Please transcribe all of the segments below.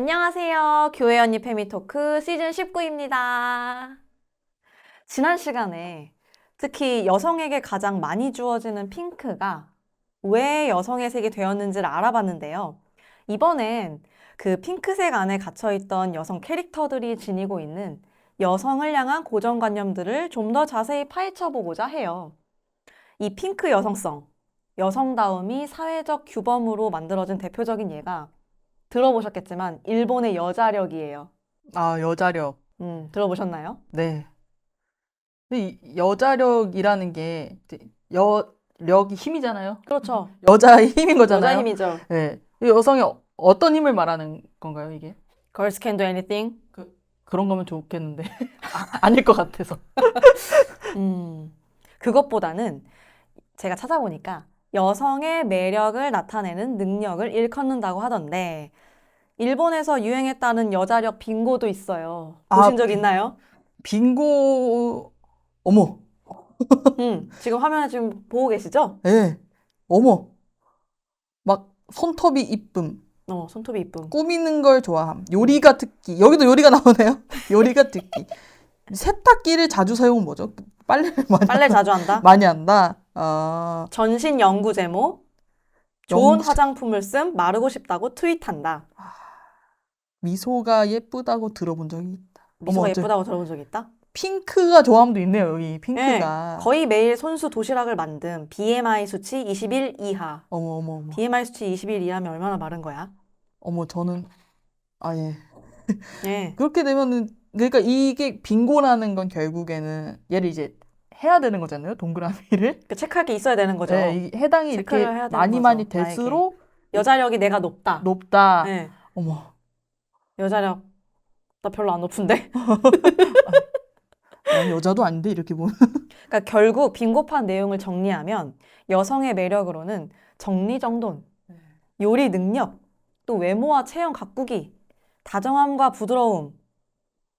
안녕하세요. 교회 언니 페미토크 시즌 19입니다. 지난 시간에 특히 여성에게 가장 많이 주어지는 핑크가 왜 여성의 색이 되었는지를 알아봤는데요. 이번엔 그 핑크색 안에 gat혀있던 여성 캐릭터들이 지니고 있는 여성을 향한 고정관념들을 좀 더 자세히 파헤쳐보고자 해요. 이 핑크 여성성, 여성다움이 사회적 규범으로 만들어진 대표적인 예가 들어보셨겠지만 일본의 여자력이에요. 아, 여자력. 들어보셨나요? 네. 근데 이 여자력이라는 게 이제 여력이 힘이잖아요. 그렇죠. 여자의 힘인 여자 거잖아요. 힘이죠. 네. 이 여성의 어떤 힘을 말하는 건가요, 이게? Girls can do anything. 그런 거면 좋겠는데. 아닐 것 같아서. 그것보다는 제가 찾아보니까 여성의 매력을 나타내는 능력을 일컫는다고 하던데 일본에서 유행했다는 여자력 빙고도 있어요. 보신 적 있나요? 빙고, 어머. 지금 화면에 지금 보고 계시죠? 예. 어머. 막 손톱이 이쁨. 손톱이 이쁨. 꾸미는 걸 좋아함. 요리가 특기. 여기도 요리가 나오네요. 요리가 특기. 세탁기를 자주 사용은 뭐죠? 빨래를 빨래 자주 한다. 많이 한다. 전신 연구 제모. 좋은 화장품을 쓴 마르고 싶다고 트윗한다. 미소가 예쁘다고 들어본 적이 있다. 미소가 예쁘다고 들어본 적 있다? 핑크가 좋아함도 있네요, 여기 네, 핑크가. 거의 매일 손수 도시락을 만듦. BMI 수치 20일 이하. 어머. BMI 수치 20일 이하면 얼마나 마른 거야? 어머, 저는, 예. 예. 그렇게 되면은, 그러니까 이게 빙고라는 건 결국에는 얘를 이제 해야 되는 거잖아요, 동그라미를. 그 체크할 게 있어야 되는 거죠. 네, 이 해당이 이렇게 체크를 해야 되는 많이 거죠, 될수록 여자력이 내가 높다. 높다. 예. 어머. 여자력 나 별로 안 높은데. 난 여자도 아닌데, 이렇게 보면. 그러니까 결국 빙고판 내용을 정리하면 여성의 매력으로는 정리정돈, 요리 능력, 또 외모와 체형 가꾸기, 다정함과 부드러움,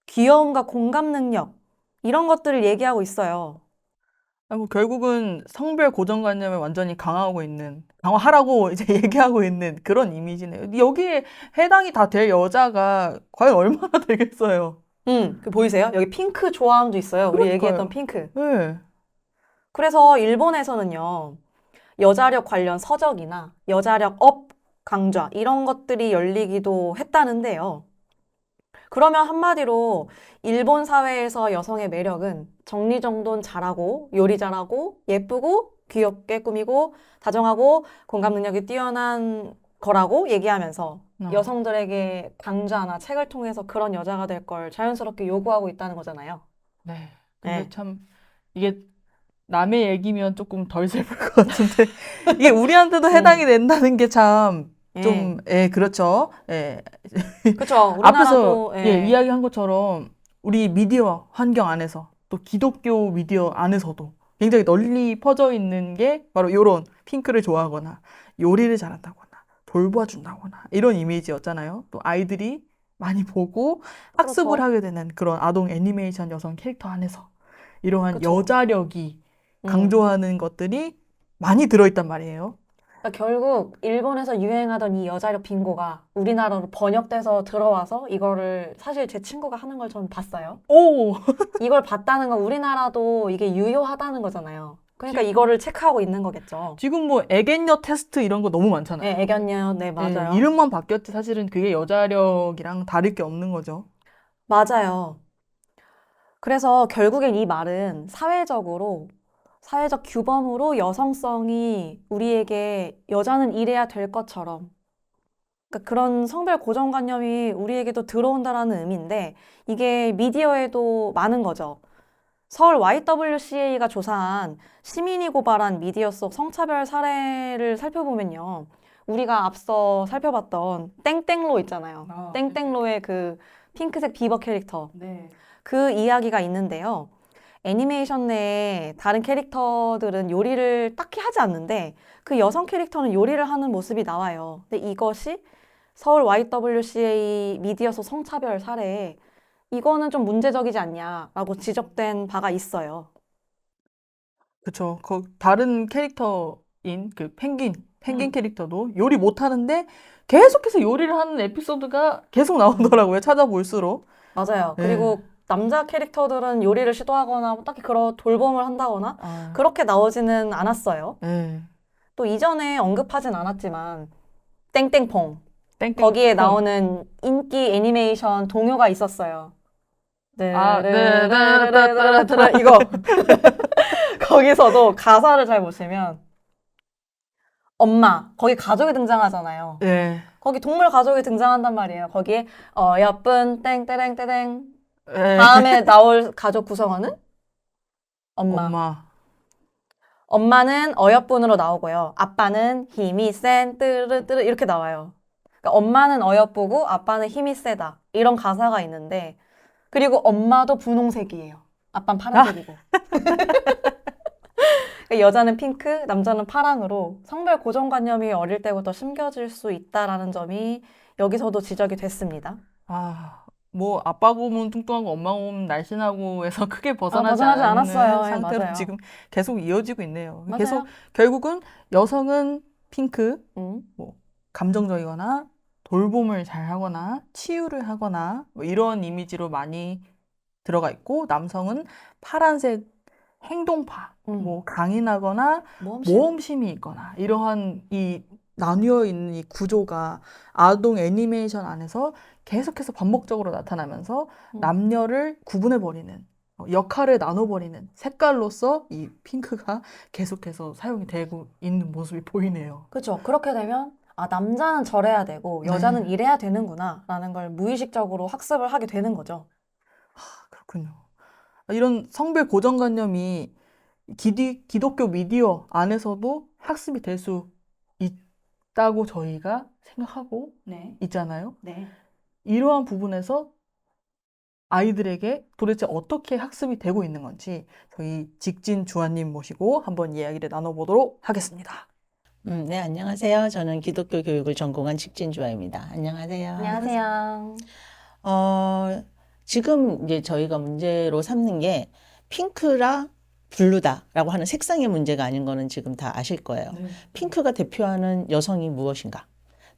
귀여움과 공감 능력 이런 것들을 얘기하고 있어요. 뭐 결국은 성별 고정관념을 완전히 강화하라고 이제 얘기하고 있는 그런 이미지네요. 여기에 해당이 다 될 여자가 과연 얼마나 되겠어요? 그 보이세요? 여기 핑크 좋아함도 있어요. 우리 그러니까요. 얘기했던 핑크. 네. 그래서 일본에서는요, 여자력 관련 서적이나 여자력 업 강좌 이런 것들이 열리기도 했다는데요. 그러면 한마디로 일본 사회에서 여성의 매력은 정리정돈 잘하고 요리 잘하고 예쁘고 귀엽게 꾸미고 다정하고 공감 능력이 뛰어난 거라고 얘기하면서 여성들에게 강좌나 책을 통해서 그런 여자가 될 걸 자연스럽게 요구하고 있다는 거잖아요. 네. 근데 네. 참 이게 남의 얘기면 조금 덜 슬플 것 같은데 이게 우리한테도 해당이 된다는 게 참 좀, 그렇죠. 그렇죠. 앞에서 우리나라도 이야기한 것처럼 우리 미디어 환경 안에서 또 기독교 미디어 안에서도 굉장히 널리 퍼져 있는 게 바로 이런 핑크를 좋아하거나 요리를 잘한다거나 돌봐준다거나 이런 이미지였잖아요. 또 아이들이 많이 보고 학습을 그렇죠. 하게 되는 그런 아동 애니메이션 여성 캐릭터 안에서 이러한 그쵸. 여자력이 강조하는 것들이 많이 들어있단 말이에요. 그러니까 결국 일본에서 유행하던 이 여자력 빙고가 우리나라로 번역돼서 들어와서 이거를 사실 제 친구가 하는 걸 저는 봤어요. 오! 이걸 봤다는 건 우리나라도 이게 유효하다는 거잖아요. 그러니까 이거를 체크하고 있는 거겠죠. 지금 뭐 애견녀 테스트 이런 거 너무 많잖아요. 네, 애견녀, 네, 맞아요. 이름만 바뀌었지 사실은 그게 여자력이랑 다를 게 없는 거죠. 맞아요. 그래서 결국엔 이 말은 사회적 규범으로 여성성이 우리에게 여자는 이래야 될 것처럼 그러니까 그런 성별 고정관념이 우리에게도 들어온다라는 의미인데 이게 미디어에도 많은 거죠. 서울 YWCA가 조사한 시민이 고발한 미디어 속 성차별 사례를 살펴보면요. 우리가 앞서 살펴봤던 땡땡로 있잖아요. 땡땡로의 그 핑크색 비버 캐릭터. 네. 그 이야기가 있는데요. 애니메이션 내에 다른 캐릭터들은 요리를 딱히 하지 않는데 그 여성 캐릭터는 요리를 하는 모습이 나와요. 근데 이것이 서울 YWCA 미디어 속 성차별 사례에 이거는 좀 문제적이지 않냐라고 지적된 바가 있어요. 그쵸. 다른 캐릭터인 그 펭귄 펭귄 캐릭터도 요리 못하는데 계속해서 요리를 하는 에피소드가 계속 나오더라고요. 찾아볼수록. 맞아요. 네. 그리고 남자 캐릭터들은 요리를 시도하거나 뭐 딱히 그런 돌봄을 한다거나 아, 그렇게 나오지는 않았어요. 네. 또 이전에 언급하진 않았지만 땡땡퐁 땡땡. 거기에 나오는 인기 애니메이션 동요가 있었어요. 아, 드르르르르르르르 이거 거기서도 가사를 잘 보시면 엄마 거기 가족이 등장하잖아요. 네. 거기 동물 가족이 등장한단 말이에요. 거기에 예쁜 땡땡땡땡 네. 다음에 나올 가족 구성원은 엄마. 엄마. 엄마는 어여쁜으로 나오고요. 아빠는 힘이 센 뜨르뜨르 이렇게 나와요. 그러니까 엄마는 어여쁘고 아빠는 힘이 세다. 이런 가사가 있는데 그리고 엄마도 분홍색이에요. 아빠는 파란색이고. 그러니까 여자는 핑크, 남자는 파랑으로 성별 고정관념이 어릴 때부터 심겨질 수 있다라는 점이 여기서도 지적이 됐습니다. 아, 뭐 아빠 곰은 뚱뚱하고 엄마 곰은 날씬하고 해서 크게 벗어나지 벗어나지 않는 않았어요. 예, 상태로 맞아요. 지금 계속 이어지고 있네요. 맞아요. 계속 결국은 여성은 핑크, 음. 뭐 감정적이거나 돌봄을 잘 하거나 치유를 하거나 뭐 이런 이미지로 많이 들어가 있고 남성은 파란색 행동파, 뭐 강인하거나 모험심. 모험심이 있거나 이러한 이 나뉘어 있는 이 구조가 아동 애니메이션 안에서 계속해서 반복적으로 나타나면서 남녀를 구분해버리는 역할을 나눠버리는 색깔로서 이 핑크가 계속해서 사용이 되고 있는 모습이 보이네요. 그렇죠. 그렇게 되면 남자는 저래야 되고 여자는 네. 이래야 되는구나 라는 걸 무의식적으로 학습을 하게 되는 거죠. 그렇군요. 이런 성별 고정관념이 기독교 미디어 안에서도 학습이 될 수 있다고 저희가 생각하고 네. 있잖아요. 네. 이러한 부분에서 아이들에게 도대체 어떻게 학습이 되고 있는 건지 저희 직진 주한님 모시고 한번 이야기를 나눠보도록 하겠습니다. 네, 안녕하세요. 저는 기독교 교육을 전공한 직진주아입니다. 안녕하세요. 안녕하세요. 지금 이제 저희가 문제로 삼는 게 핑크라 블루다라고 하는 색상의 문제가 아닌 거는 지금 다 아실 거예요. 네. 핑크가 대표하는 여성이 무엇인가?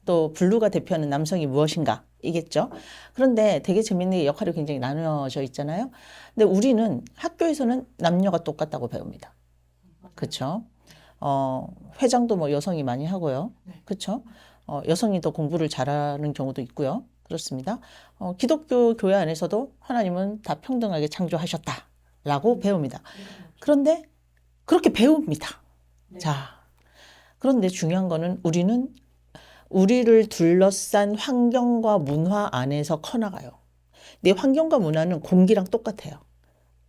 또 블루가 대표하는 남성이 무엇인가? 이겠죠. 그런데 되게 재밌는 게 역할이 굉장히 나누어져 있잖아요. 근데 우리는 학교에서는 남녀가 똑같다고 배웁니다. 그렇죠? 회장도 뭐 여성이 많이 하고요. 그렇죠? 여성이 더 공부를 잘하는 경우도 있고요. 그렇습니다. 기독교 교회 안에서도 하나님은 다 평등하게 창조하셨다라고 배웁니다. 그런데 그렇게 배웁니다. 자, 그런데 중요한 거는 우리는 우리를 둘러싼 환경과 문화 안에서 커나가요. 내 환경과 문화는 공기랑 똑같아요.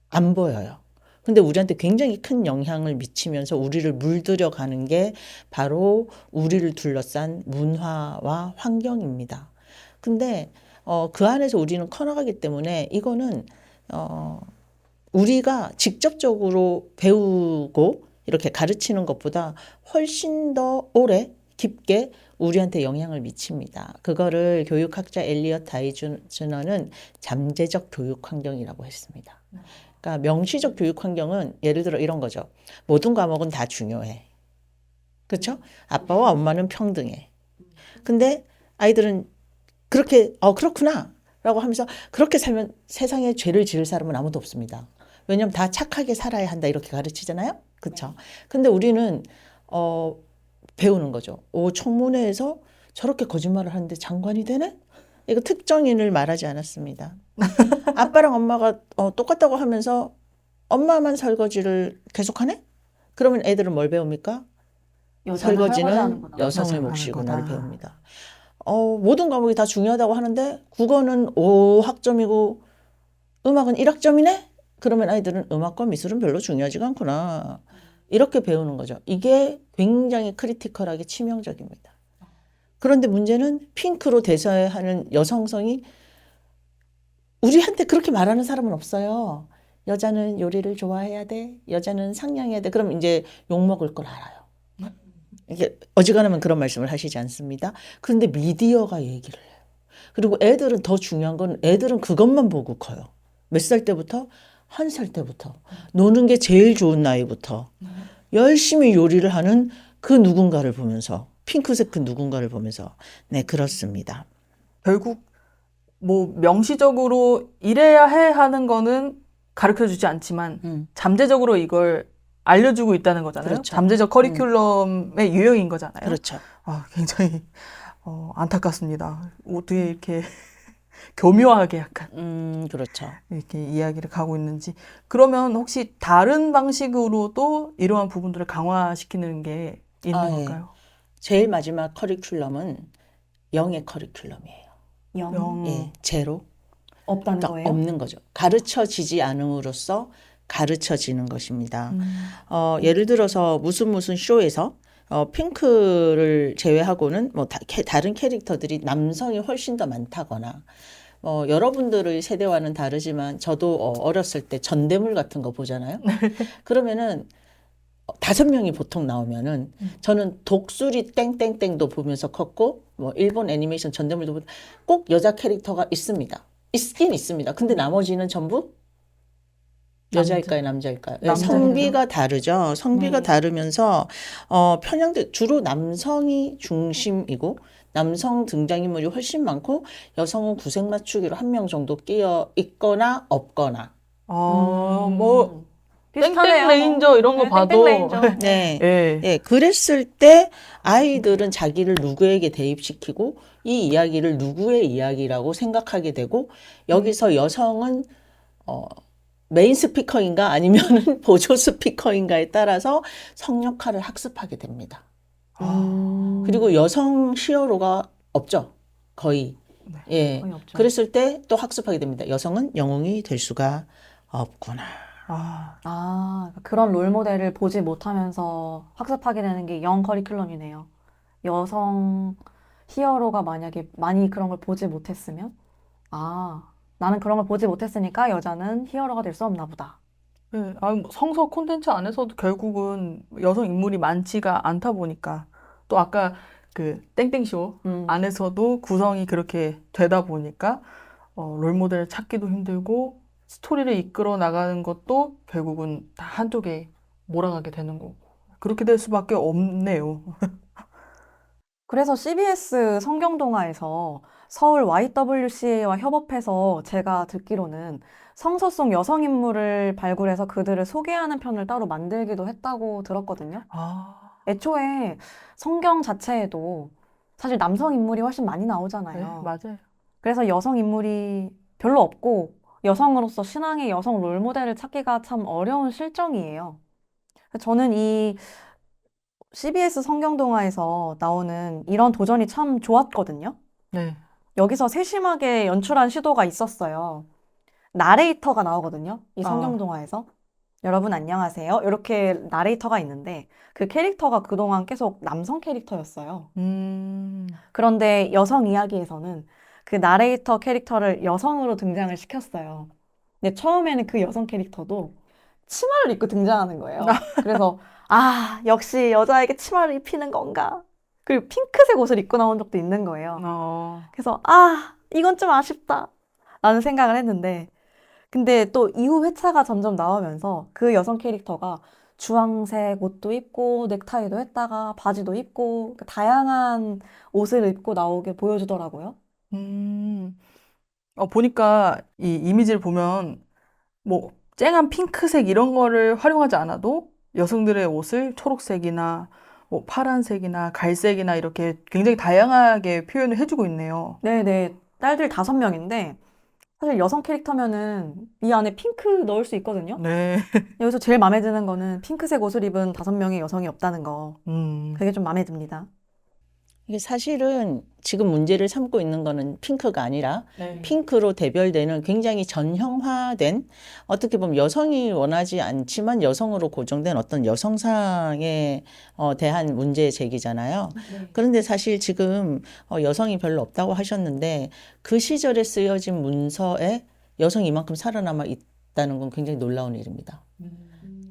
안 보여요. 근데 우리한테 굉장히 큰 영향을 미치면서 우리를 물들여 가는 게 바로 우리를 둘러싼 문화와 환경입니다. 근데 그 안에서 우리는 커나가기 때문에 이거는 우리가 직접적으로 배우고 이렇게 가르치는 것보다 훨씬 더 오래 깊게 우리한테 영향을 미칩니다. 그거를 교육학자 엘리엇 다이즈너는 잠재적 교육 환경이라고 했습니다. 그러니까 명시적 교육 환경은 예를 들어 이런 거죠. 모든 과목은 다 중요해. 그렇죠? 아빠와 엄마는 평등해. 근데 아이들은 그렇게 그렇구나 라고 하면서 그렇게 살면 세상에 죄를 지을 사람은 아무도 없습니다. 왜냐하면 다 착하게 살아야 한다 이렇게 가르치잖아요. 그렇죠? 근데 우리는 배우는 거죠. 청문회에서 저렇게 거짓말을 하는데 장관이 되네? 이거 특정인을 말하지 않았습니다. 아빠랑 엄마가 똑같다고 하면서 엄마만 설거지를 계속하네? 그러면 애들은 뭘 배웁니까? 설거지는 여성의 몫이구나를 배웁니다. 모든 과목이 다 중요하다고 하는데 국어는 5학점이고 음악은 1학점이네? 그러면 아이들은 음악과 미술은 별로 중요하지가 않구나. 이렇게 배우는 거죠. 이게 굉장히 크리티컬하게 치명적입니다. 그런데 문제는 핑크로 대서하는 여성성이 우리한테 그렇게 말하는 사람은 없어요. 여자는 요리를 좋아해야 돼. 여자는 상냥해야 돼. 그럼 이제 욕먹을 걸 알아요. 이게 어지간하면 그런 말씀을 하시지 않습니다. 그런데 미디어가 얘기를 해요. 그리고 애들은 더 중요한 건 애들은 그것만 보고 커요. 몇 살 때부터? 1살 때부터. 노는 게 제일 좋은 나이부터. 열심히 요리를 하는 그 누군가를 보면서 핑크색 그 누군가를 보면서 네 그렇습니다. 결국 뭐 명시적으로 이래야 해 하는 거는 가르쳐 주지 않지만 잠재적으로 이걸 알려주고 있다는 거잖아요. 그렇죠. 잠재적 커리큘럼의 유형인 거잖아요. 그렇죠. 굉장히 안타깝습니다. 어떻게 이렇게 교묘하게 약간 그렇죠. 이렇게 이야기를 가고 있는지. 그러면 혹시 다른 방식으로도 이러한 부분들을 강화시키는 게 있는 예. 걸까요? 제일 마지막 커리큘럼은 영의 커리큘럼이에요. 영 예, 제로. 없다는 그러니까 거예요? 없는 거죠. 가르쳐지지 않음으로써 가르쳐지는 것입니다. 예를 들어서 무슨 쇼에서 핑크를 제외하고는 뭐 다른 캐릭터들이 남성이 훨씬 더 많다거나 여러분들의 세대와는 다르지만 저도 어렸을 때 전대물 같은 거 보잖아요. 그러면은 5명이 보통 나오면은 저는 독수리 땡땡땡도 보면서 컸고 뭐 일본 애니메이션 전대물도 보면 꼭 여자 캐릭터가 있습니다. 있긴 있습니다. 근데 나머지는 전부 여자일까요, 남자일까요? 네, 남자죠. 성비가 다르죠. 성비가 네. 다르면서 편향돼 주로 남성이 중심이고 남성 등장인물이 훨씬 많고 여성은 구색 맞추기로 1명 정도 끼어 있거나 없거나. 뭐 비슷하네요. 땡땡 레인저 이런 거 네, 봐도 땡땡 레인저. 네. 예. 예, 그랬을 때 아이들은 자기를 누구에게 대입시키고 이 이야기를 누구의 이야기라고 생각하게 되고 여기서 여성은 메인 스피커인가 아니면 보조 스피커인가에 따라서 성역할을 학습하게 됩니다. 그리고 여성 히어로가 없죠. 거의. 예. 거의 없죠. 그랬을 때 또 학습하게 됩니다. 여성은 영웅이 될 수가 없구나. 그런 롤모델을 보지 못하면서 학습하게 되는 게 영 커리큘럼이네요. 여성 히어로가 만약에 많이 그런 걸 보지 못했으면, 나는 그런 걸 보지 못했으니까 여자는 히어로가 될 수 없나 보다. 예, 뭐 성서 콘텐츠 안에서도 결국은 여성 인물이 많지가 않다 보니까 또 아까 그 땡땡쇼 안에서도 구성이 그렇게 되다 보니까 롤모델을 찾기도 힘들고 스토리를 이끌어 나가는 것도 결국은 다 한쪽에 몰아가게 되는 거고 그렇게 될 수밖에 없네요. 그래서 CBS 성경동화에서 서울 YWCA와 협업해서 제가 듣기로는 성서 속 여성 인물을 발굴해서 그들을 소개하는 편을 따로 만들기도 했다고 들었거든요. 애초에 성경 자체에도 사실 남성 인물이 훨씬 많이 네, 나오잖아요. 맞아요. 그래서 여성 인물이 별로 없고 여성으로서 신앙의 여성 롤모델을 찾기가 참 어려운 실정이에요. 저는 이 CBS 성경동화에서 나오는 이런 도전이 참 좋았거든요. 네. 여기서 세심하게 연출한 시도가 있었어요. 나레이터가 나오거든요. 이 성경동화에서. 여러분 안녕하세요. 이렇게 나레이터가 있는데 그 캐릭터가 그동안 계속 남성 캐릭터였어요. 그런데 여성 이야기에서는 그 나레이터 캐릭터를 여성으로 등장을 시켰어요. 근데 처음에는 그 여성 캐릭터도 치마를 입고 등장하는 거예요. 그래서 역시 여자에게 치마를 입히는 건가? 그리고 핑크색 옷을 입고 나온 적도 있는 거예요. 그래서 이건 좀 아쉽다 라는 생각을 했는데 근데 또 이후 회차가 점점 나오면서 그 여성 캐릭터가 주황색 옷도 입고 넥타이도 했다가 바지도 입고 다양한 옷을 입고 나오게 보여주더라고요. 보니까 이 이미지를 보면 뭐 쨍한 핑크색 이런 거를 활용하지 않아도 여성들의 옷을 초록색이나 뭐 파란색이나 갈색이나 이렇게 굉장히 다양하게 표현을 해주고 있네요. 네네. 딸들 5명인데 사실 여성 캐릭터면은 이 안에 핑크 넣을 수 있거든요. 네. 여기서 제일 마음에 드는 거는 핑크색 옷을 입은 5명의 여성이 없다는 거. 그게 좀 마음에 듭니다. 이게 사실은 지금 문제를 삼고 있는 거는 핑크가 아니라 네. 핑크로 대별되는 굉장히 전형화된 어떻게 보면 여성이 원하지 않지만 여성으로 고정된 어떤 여성상에 대한 문제 제기잖아요. 그런데 사실 지금 여성이 별로 없다고 하셨는데 그 시절에 쓰여진 문서에 여성이 이만큼 살아남아 있다는 건 굉장히 놀라운 일입니다.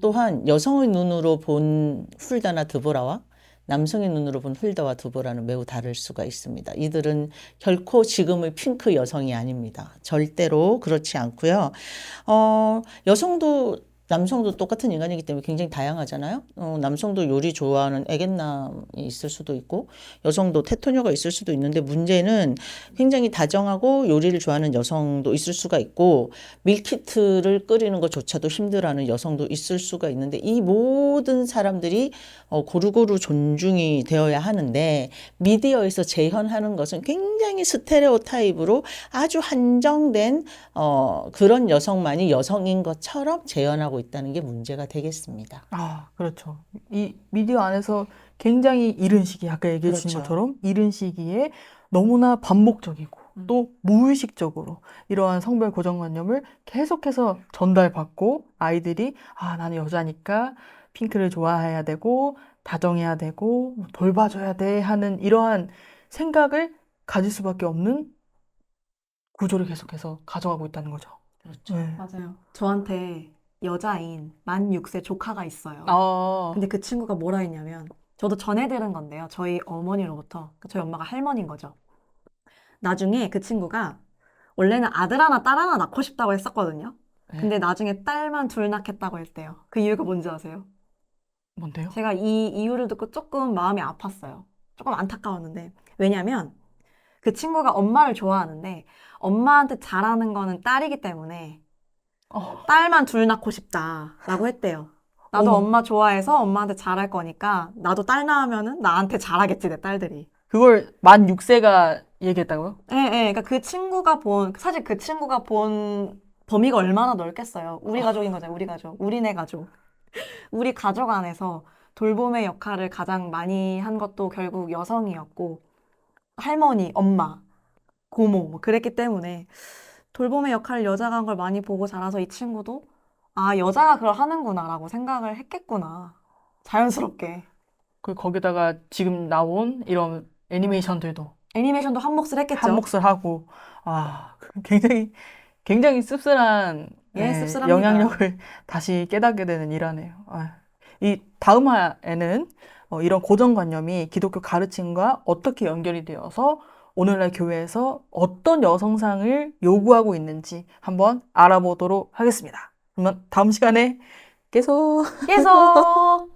또한 여성의 눈으로 본 훌다나 드보라와 남성의 눈으로 본 훌다와 드보라는 매우 다를 수가 있습니다. 이들은 결코 지금의 핑크 여성이 아닙니다. 절대로 그렇지 않고요. 여성도 남성도 똑같은 인간이기 때문에 굉장히 다양하잖아요. 남성도 요리 좋아하는 애견남이 있을 수도 있고 여성도 테토녀가 있을 수도 있는데 문제는 굉장히 다정하고 요리를 좋아하는 여성도 있을 수가 있고 밀키트를 끓이는 것조차도 힘들어하는 여성도 있을 수가 있는데 이 모든 사람들이 고루고루 존중이 되어야 하는데 미디어에서 재현하는 것은 굉장히 스테레오타입으로 아주 한정된 그런 여성만이 여성인 것처럼 재현하고 있다는 게 문제가 되겠습니다. 아, 그렇죠. 이 미디어 안에서 굉장히 이른 시기, 아까 얘기해 주신 그렇죠. 것처럼 이른 시기에 너무나 반복적이고 또 무의식적으로 이러한 성별 고정관념을 계속해서 전달받고 아이들이 아, 나는 여자니까 핑크를 좋아해야 되고 다정해야 되고 돌봐줘야 돼 하는 이러한 생각을 가질 수밖에 없는 구조를 계속해서 가져가고 있다는 거죠. 그렇죠. 네. 맞아요. 저한테 여자인 만 6세 조카가 있어요. 아, 근데 그 친구가 뭐라 했냐면, 저도 전해 들은 건데요. 저희 어머니로부터. 저희 엄마가 할머니인 거죠. 나중에 그 친구가 원래는 아들 하나 딸 하나 낳고 싶다고 했었거든요. 근데 나중에 딸만 둘 낳겠다고 했대요. 그 이유가 뭔지 아세요? 뭔데요? 제가 이 이유를 듣고 조금 마음이 아팠어요. 조금 안타까웠는데. 왜냐면 그 친구가 엄마를 좋아하는데 엄마한테 잘하는 거는 딸이기 때문에 딸만 둘 낳고 싶다라고 했대요. 나도 어머. 엄마 좋아해서 엄마한테 잘할 거니까 나도 딸 낳으면은 나한테 잘하겠지, 내 딸들이. 그걸 만 6세가 얘기했다고요? 예, 예. 그러니까 그 친구가 사실 그 친구가 본 범위가 얼마나 넓겠어요. 우리 가족인 거잖아요, 우리 가족. 우리네 가족. 우리 가족 안에서 돌봄의 역할을 가장 많이 한 것도 결국 여성이었고, 할머니, 엄마, 고모, 뭐 그랬기 때문에 돌봄의 역할을 여자가 한 걸 많이 보고 자라서 이 친구도 아, 여자가 그걸 하는구나라고 생각을 했겠구나. 자연스럽게. 거기다가 지금 나온 이런 애니메이션들도 애니메이션도 한 몫을 했겠죠. 한 몫을 하고, 아, 굉장히 씁쓸한 예, 예, 씁쓸합니다. 영향력을 다시 깨닫게 되는 일화네요. 아, 이 다음 화에는 이런 고정관념이 기독교 가르침과 어떻게 연결이 되어서 오늘날 교회에서 어떤 여성상을 요구하고 있는지 한번 알아보도록 하겠습니다. 그러면 다음 시간에 계속 계속